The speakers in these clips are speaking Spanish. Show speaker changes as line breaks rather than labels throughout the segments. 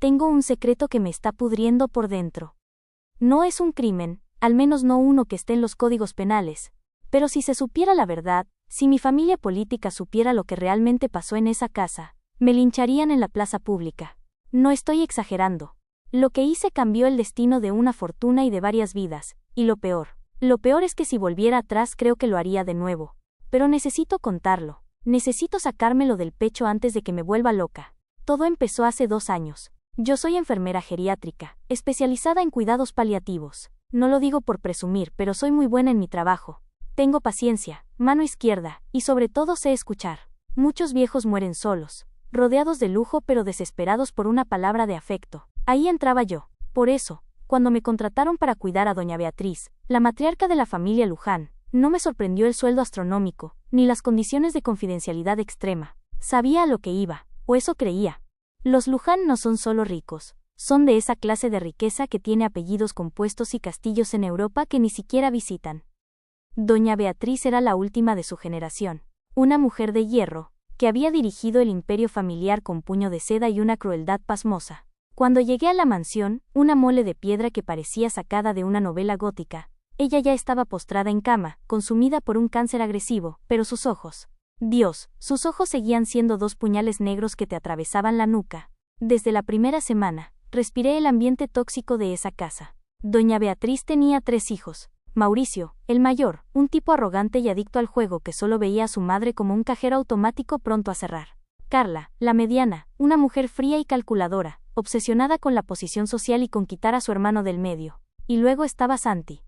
Tengo un secreto que me está pudriendo por dentro. No es un crimen, al menos no uno que esté en los códigos penales. Pero si se supiera la verdad, si mi familia política supiera lo que realmente pasó en esa casa, me lincharían en la plaza pública. No estoy exagerando. Lo que hice cambió el destino de una fortuna y de varias vidas, y lo peor es que si volviera atrás creo que lo haría de nuevo. Pero necesito contarlo. Necesito sacármelo del pecho antes de que me vuelva loca. Todo empezó hace 2 años. Yo soy enfermera geriátrica, especializada en cuidados paliativos. No lo digo por presumir, pero soy muy buena en mi trabajo. Tengo paciencia, mano izquierda, y sobre todo sé escuchar. Muchos viejos mueren solos, rodeados de lujo pero desesperados por una palabra de afecto. Ahí entraba yo. Por eso, cuando me contrataron para cuidar a doña Beatriz, la matriarca de la familia Luján, no me sorprendió el sueldo astronómico, ni las condiciones de confidencialidad extrema. Sabía a lo que iba, o eso creía. Los Luján no son solo ricos, son de esa clase de riqueza que tiene apellidos compuestos y castillos en Europa que ni siquiera visitan. Doña Beatriz era la última de su generación, una mujer de hierro, que había dirigido el imperio familiar con puño de seda y una crueldad pasmosa. Cuando llegué a la mansión, una mole de piedra que parecía sacada de una novela gótica, ella ya estaba postrada en cama, consumida por un cáncer agresivo, pero sus ojos, Dios, sus ojos seguían siendo 2 puñales negros que te atravesaban la nuca. Desde la primera semana, respiré el ambiente tóxico de esa casa. Doña Beatriz tenía 3 hijos. Mauricio, el mayor, un tipo arrogante y adicto al juego que solo veía a su madre como un cajero automático pronto a cerrar. Carla, la mediana, una mujer fría y calculadora, obsesionada con la posición social y con quitar a su hermano del medio. Y luego estaba Santi.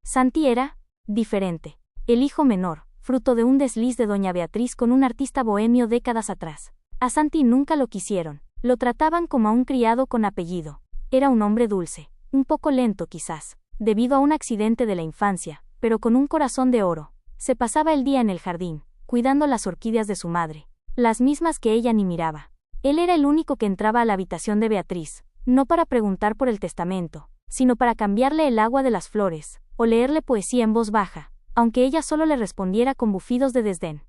Santi era diferente. El hijo menor, fruto de un desliz de doña Beatriz con un artista bohemio décadas atrás. A Santi nunca lo quisieron, lo trataban como a un criado con apellido. Era un hombre dulce, un poco lento quizás, debido a un accidente de la infancia, pero con un corazón de oro. Se pasaba el día en el jardín, cuidando las orquídeas de su madre, las mismas que ella ni miraba. Él era el único que entraba a la habitación de Beatriz, no para preguntar por el testamento, sino para cambiarle el agua de las flores, o leerle poesía en voz baja, aunque ella solo le respondiera con bufidos de desdén.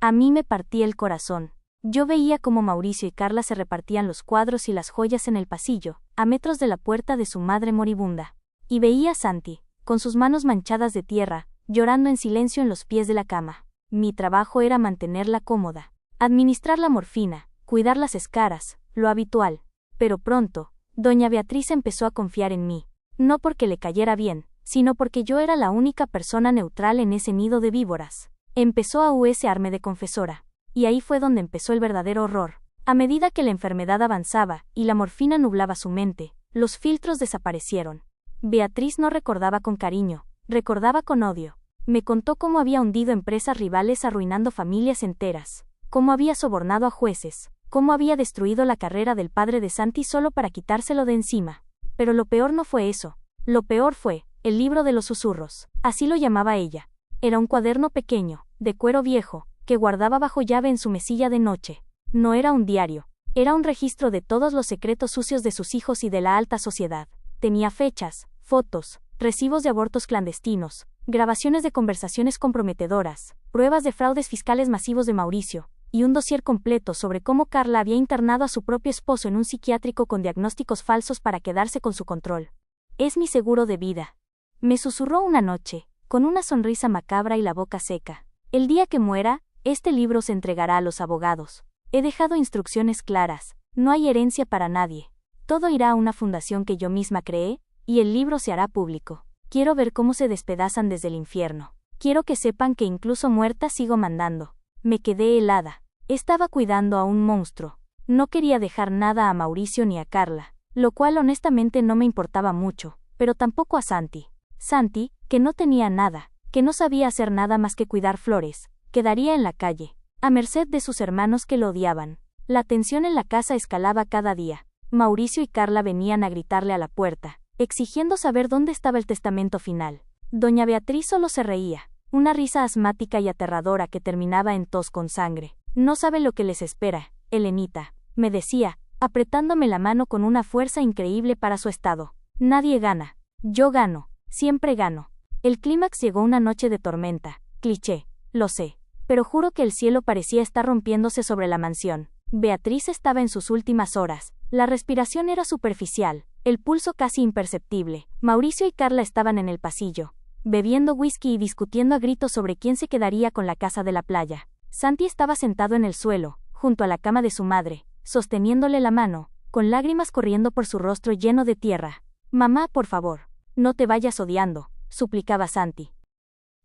A mí me partía el corazón. Yo veía cómo Mauricio y Carla se repartían los cuadros y las joyas en el pasillo, a metros de la puerta de su madre moribunda. Y veía a Santi, con sus manos manchadas de tierra, llorando en silencio en los pies de la cama. Mi trabajo era mantenerla cómoda, administrar la morfina, cuidar las escaras, lo habitual. Pero pronto, doña Beatriz empezó a confiar en mí, no porque le cayera bien, sino porque yo era la única persona neutral en ese nido de víboras. Empezó a usarme de confesora. Y ahí fue donde empezó el verdadero horror. A medida que la enfermedad avanzaba, y la morfina nublaba su mente, los filtros desaparecieron. Beatriz no recordaba con cariño, recordaba con odio. Me contó cómo había hundido empresas rivales arruinando familias enteras, cómo había sobornado a jueces, cómo había destruido la carrera del padre de Santi solo para quitárselo de encima. Pero lo peor no fue eso. Lo peor fue el libro de los susurros, así lo llamaba ella. Era un cuaderno pequeño, de cuero viejo, que guardaba bajo llave en su mesilla de noche. No era un diario, era un registro de todos los secretos sucios de sus hijos y de la alta sociedad. Tenía fechas, fotos, recibos de abortos clandestinos, grabaciones de conversaciones comprometedoras, pruebas de fraudes fiscales masivos de Mauricio, y un dossier completo sobre cómo Carla había internado a su propio esposo en un psiquiátrico con diagnósticos falsos para quedarse con su control. Es mi seguro de vida. Me susurró una noche, con una sonrisa macabra y la boca seca. El día que muera, este libro se entregará a los abogados. He dejado instrucciones claras, no hay herencia para nadie. Todo irá a una fundación que yo misma creé, y el libro se hará público. Quiero ver cómo se despedazan desde el infierno. Quiero que sepan que incluso muerta sigo mandando. Me quedé helada. Estaba cuidando a un monstruo. No quería dejar nada a Mauricio ni a Carla, lo cual honestamente no me importaba mucho, pero tampoco a Santi. Santi, que no tenía nada, que no sabía hacer nada más que cuidar flores, quedaría en la calle, a merced de sus hermanos que lo odiaban. La tensión en la casa escalaba cada día. Mauricio y Carla venían a gritarle a la puerta, exigiendo saber dónde estaba el testamento final. Doña Beatriz solo se reía, una risa asmática y aterradora que terminaba en tos con sangre. No sabe lo que les espera, Elenita, me decía, apretándome la mano con una fuerza increíble para su estado. Nadie gana. Yo gano, siempre gano. El clímax llegó una noche de tormenta, cliché, lo sé, pero juro que el cielo parecía estar rompiéndose sobre la mansión. Beatriz estaba en sus últimas horas, la respiración era superficial, el pulso casi imperceptible. Mauricio y Carla estaban en el pasillo, bebiendo whisky y discutiendo a gritos sobre quién se quedaría con la casa de la playa. Santi estaba sentado en el suelo, junto a la cama de su madre, sosteniéndole la mano, con lágrimas corriendo por su rostro lleno de tierra. «Mamá, por favor, no te vayas odiando», suplicaba Santi.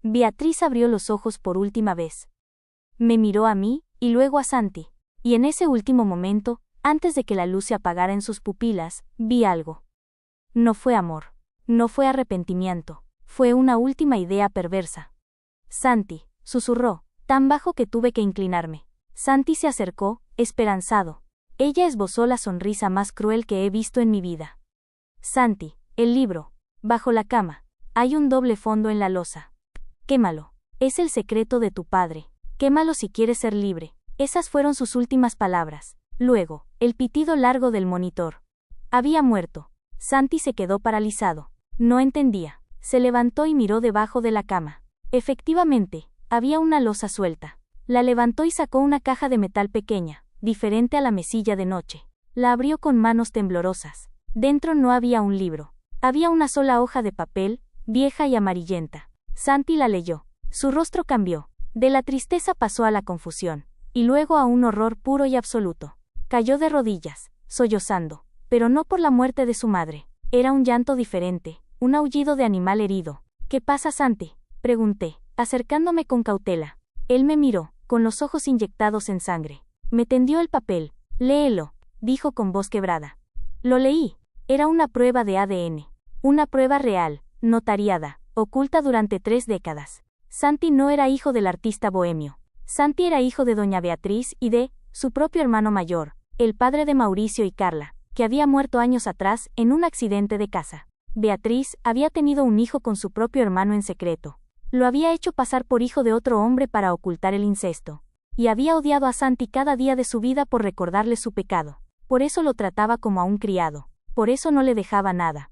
Beatriz abrió los ojos por última vez. Me miró a mí, y luego a Santi. Y en ese último momento, antes de que la luz se apagara en sus pupilas, vi algo. No fue amor. No fue arrepentimiento. Fue una última idea perversa. «Santi», susurró, tan bajo que tuve que inclinarme. Santi se acercó, esperanzado. Ella esbozó la sonrisa más cruel que he visto en mi vida. «Santi, el libro. Bajo la cama. Hay un doble fondo en la losa. Quémalo. Es el secreto de tu padre. Quémalo si quieres ser libre». Esas fueron sus últimas palabras. Luego, el pitido largo del monitor. Había muerto. Santi se quedó paralizado. No entendía. Se levantó y miró debajo de la cama. Efectivamente, había una losa suelta. La levantó y sacó una caja de metal pequeña, diferente a la mesilla de noche. La abrió con manos temblorosas. Dentro no había un libro. Había una sola hoja de papel, vieja y amarillenta. Santi la leyó. Su rostro cambió. De la tristeza pasó a la confusión, y luego a un horror puro y absoluto. Cayó de rodillas, sollozando, pero no por la muerte de su madre. Era un llanto diferente, un aullido de animal herido. «¿Qué pasa, Santi?», pregunté, acercándome con cautela. Él me miró, con los ojos inyectados en sangre. Me tendió el papel. «Léelo», dijo con voz quebrada. Lo leí. Era una prueba de ADN. Una prueba real, notariada, oculta durante 3 décadas. Santi no era hijo del artista bohemio. Santi era hijo de doña Beatriz y de su propio hermano mayor, el padre de Mauricio y Carla, que había muerto años atrás en un accidente de casa. Beatriz había tenido un hijo con su propio hermano en secreto. Lo había hecho pasar por hijo de otro hombre para ocultar el incesto. Y había odiado a Santi cada día de su vida por recordarle su pecado. Por eso lo trataba como a un criado. Por eso no le dejaba nada.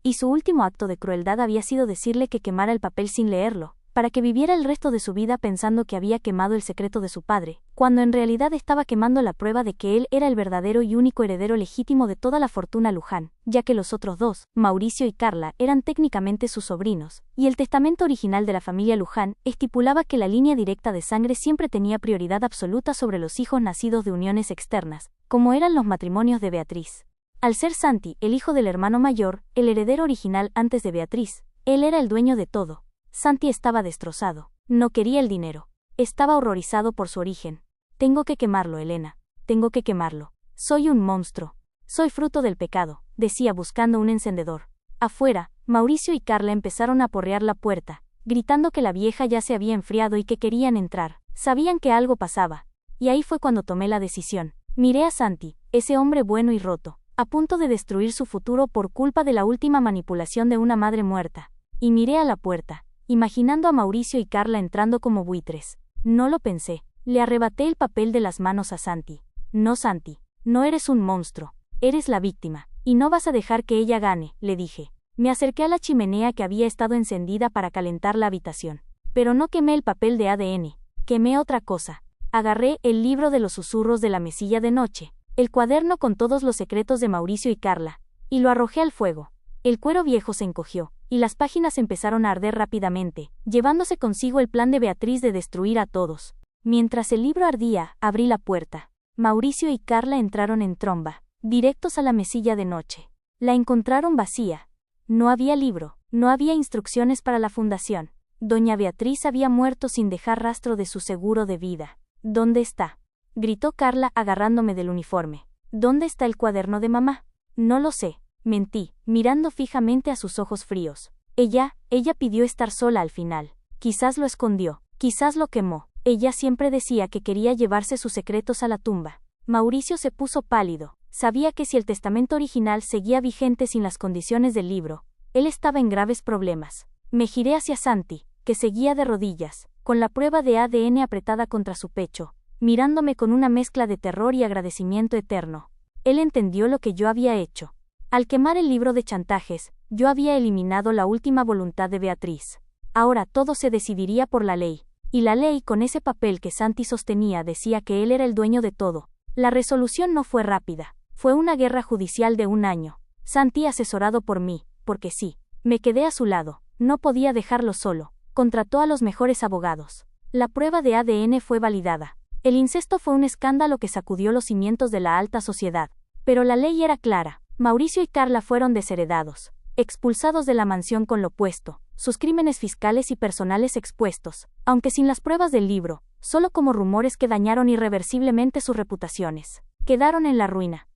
Y su último acto de crueldad había sido decirle que quemara el papel sin leerlo, para que viviera el resto de su vida pensando que había quemado el secreto de su padre, cuando en realidad estaba quemando la prueba de que él era el verdadero y único heredero legítimo de toda la fortuna Luján, ya que los otros dos, Mauricio y Carla, eran técnicamente sus sobrinos, y el testamento original de la familia Luján estipulaba que la línea directa de sangre siempre tenía prioridad absoluta sobre los hijos nacidos de uniones externas, como eran los matrimonios de Beatriz. Al ser Santi, el hijo del hermano mayor, el heredero original antes de Beatriz, él era el dueño de todo. Santi estaba destrozado. No quería el dinero. Estaba horrorizado por su origen. «Tengo que quemarlo, Elena. Tengo que quemarlo. Soy un monstruo. Soy fruto del pecado», decía buscando un encendedor. Afuera, Mauricio y Carla empezaron a porrear la puerta, gritando que la vieja ya se había enfriado y que querían entrar. Sabían que algo pasaba. Y ahí fue cuando tomé la decisión. Miré a Santi, ese hombre bueno y roto, a punto de destruir su futuro por culpa de la última manipulación de una madre muerta. Y miré a la puerta, imaginando a Mauricio y Carla entrando como buitres. No lo pensé. Le arrebaté el papel de las manos a Santi. «No, Santi. No eres un monstruo. Eres la víctima. Y no vas a dejar que ella gane», le dije. Me acerqué a la chimenea que había estado encendida para calentar la habitación. Pero no quemé el papel de ADN. Quemé otra cosa. Agarré el libro de los susurros de la mesilla de noche, el cuaderno con todos los secretos de Mauricio y Carla, y lo arrojé al fuego. El cuero viejo se encogió, y las páginas empezaron a arder rápidamente, llevándose consigo el plan de Beatriz de destruir a todos. Mientras el libro ardía, abrí la puerta. Mauricio y Carla entraron en tromba, directos a la mesilla de noche. La encontraron vacía. No había libro, no había instrucciones para la fundación. Doña Beatriz había muerto sin dejar rastro de su seguro de vida. «¿Dónde está?», gritó Carla agarrándome del uniforme. «¿Dónde está el cuaderno de mamá?». «No lo sé», mentí, mirando fijamente a sus ojos fríos. Ella pidió estar sola al final. Quizás lo escondió, quizás lo quemó. Ella siempre decía que quería llevarse sus secretos a la tumba. Mauricio se puso pálido. Sabía que si el testamento original seguía vigente sin las condiciones del libro, él estaba en graves problemas. Me giré hacia Santi, que seguía de rodillas, con la prueba de ADN apretada contra su pecho, mirándome con una mezcla de terror y agradecimiento eterno. Él entendió lo que yo había hecho. Al quemar el libro de chantajes, yo había eliminado la última voluntad de Beatriz. Ahora todo se decidiría por la ley. Y la ley, con ese papel que Santi sostenía, decía que él era el dueño de todo. La resolución no fue rápida. Fue una guerra judicial de 1 año. Santi asesorado por mí, porque sí. Me quedé a su lado, no podía dejarlo solo. Contrató a los mejores abogados. La prueba de ADN fue validada. El incesto fue un escándalo que sacudió los cimientos de la alta sociedad. Pero la ley era clara. Mauricio y Carla fueron desheredados, expulsados de la mansión con lo puesto, sus crímenes fiscales y personales expuestos, aunque sin las pruebas del libro, solo como rumores que dañaron irreversiblemente sus reputaciones. Quedaron en la ruina.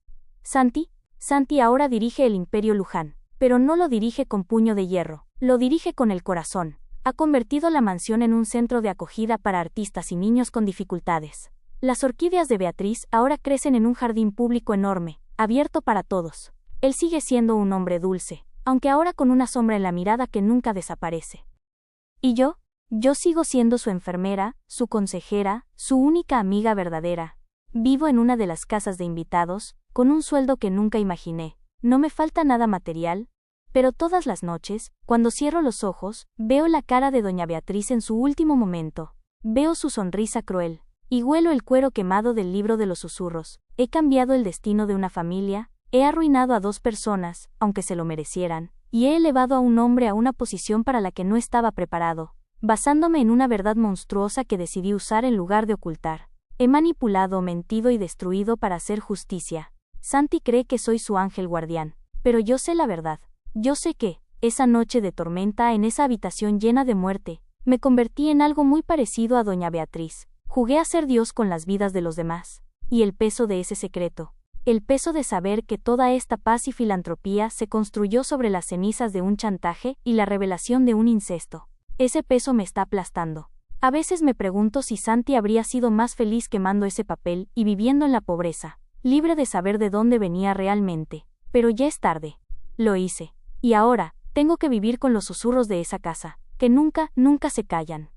Santi ahora dirige el Imperio Luján, pero no lo dirige con puño de hierro, lo dirige con el corazón. Ha convertido la mansión en un centro de acogida para artistas y niños con dificultades. Las orquídeas de Beatriz ahora crecen en un jardín público enorme, abierto para todos. Él sigue siendo un hombre dulce, aunque ahora con una sombra en la mirada que nunca desaparece. ¿Y yo? Yo sigo siendo su enfermera, su consejera, su única amiga verdadera. Vivo en una de las casas de invitados, con un sueldo que nunca imaginé. No me falta nada material, pero todas las noches, cuando cierro los ojos, veo la cara de doña Beatriz en su último momento. Veo su sonrisa cruel, y huelo el cuero quemado del libro de los susurros. He cambiado el destino de una familia, he arruinado a 2 personas, aunque se lo merecieran, y he elevado a un hombre a una posición para la que no estaba preparado, basándome en una verdad monstruosa que decidí usar en lugar de ocultar. He manipulado, mentido y destruido para hacer justicia. Santi cree que soy su ángel guardián, pero yo sé la verdad. Yo sé que, esa noche de tormenta en esa habitación llena de muerte, me convertí en algo muy parecido a doña Beatriz. Jugué a ser Dios con las vidas de los demás. Y el peso de ese secreto. El peso de saber que toda esta paz y filantropía se construyó sobre las cenizas de un chantaje y la revelación de un incesto. Ese peso me está aplastando. A veces me pregunto si Santi habría sido más feliz quemando ese papel y viviendo en la pobreza, libre de saber de dónde venía realmente. Pero ya es tarde. Lo hice. Y ahora, tengo que vivir con los susurros de esa casa, que nunca se callan.